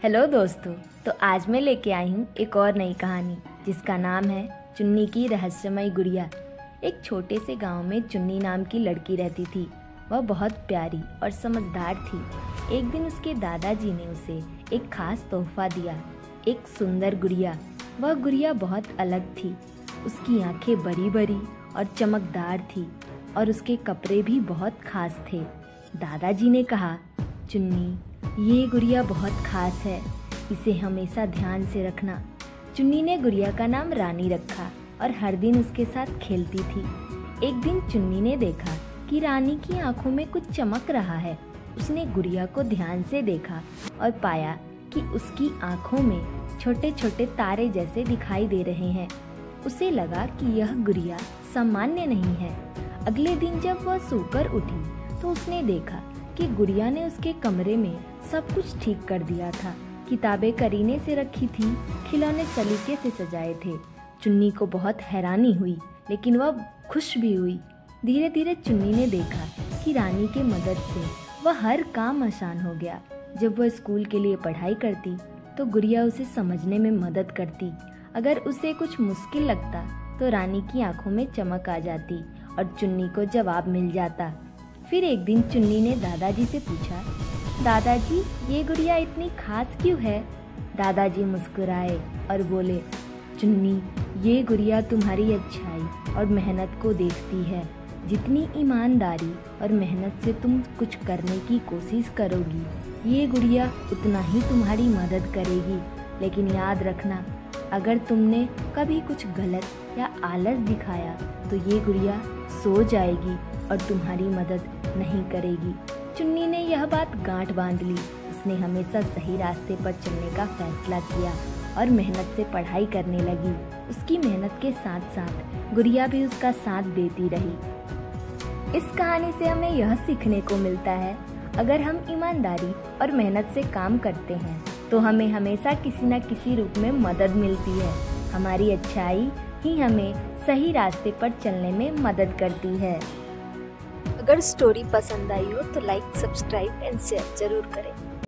Hello दोस्तों। तो आज मैं लेके आई हूँ एक और नई कहानी जिसका नाम है चुन्नी की रहस्यमयी गुड़िया। एक छोटे से गांव में चुन्नी नाम की लड़की रहती थी। वह बहुत प्यारी और समझदार थी। एक दिन उसके दादाजी ने उसे एक खास तोहफा दिया, एक सुंदर गुड़िया। वह गुड़िया बहुत अलग थी। उसकी आंखें बड़ी बड़ी और चमकदार थी और उसके कपड़े भी बहुत खास थे। दादाजी ने कहा, चुन्नी, ये गुड़िया बहुत खास है, इसे हमेशा ध्यान से रखना। चुन्नी ने गुड़िया का नाम रानी रखा और हर दिन उसके साथ खेलती थी। एक दिन चुन्नी ने देखा कि रानी की आंखों में कुछ चमक रहा है। उसने गुड़िया को ध्यान से देखा और पाया कि उसकी आंखों में छोटे छोटे तारे जैसे दिखाई दे रहे हैं। उसे लगा कि यह गुड़िया सामान्य नहीं है। अगले दिन जब वह सोकर उठी तो उसने देखा कि गुड़िया ने उसके कमरे में सब कुछ ठीक कर दिया था। किताबें करीने से रखी थी, खिलौने सलीके से सजाए थे। चुन्नी को बहुत हैरानी हुई, लेकिन वह खुश भी हुई। धीरे धीरे चुन्नी ने देखा कि रानी की मदद से वह हर काम आसान हो गया। जब वह स्कूल के लिए पढ़ाई करती तो गुड़िया उसे समझने में मदद करती। अगर उसे कुछ मुश्किल लगता तो रानी की आंखों में चमक आ जाती और चुन्नी को जवाब मिल जाता। फिर एक दिन चुन्नी ने दादाजी से पूछा, दादाजी, ये गुड़िया इतनी खास क्यों है? दादाजी मुस्कुराए और बोले, चुन्नी, ये गुड़िया तुम्हारी अच्छाई और मेहनत को देखती है। जितनी ईमानदारी और मेहनत से तुम कुछ करने की कोशिश करोगी, ये गुड़िया उतना ही तुम्हारी मदद करेगी। लेकिन याद रखना, अगर तुमने कभी कुछ गलत या आलस दिखाया तो ये गुड़िया सो जाएगी और तुम्हारी मदद नहीं करेगी। चुन्नी ने यह बात गांठ बांध ली। उसने हमेशा सही रास्ते पर चलने का फैसला किया और मेहनत से पढ़ाई करने लगी। उसकी मेहनत के साथ साथ गुड़िया भी उसका साथ देती रही। इस कहानी से हमें यह सीखने को मिलता है, अगर हम ईमानदारी और मेहनत से काम करते हैं तो हमें हमेशा किसी न किसी रूप में मदद मिलती है। हमारी अच्छाई ही हमें सही रास्ते पर चलने में मदद करती है। अगर स्टोरी पसंद आई हो तो लाइक, सब्सक्राइब एंड शेयर जरूर करें।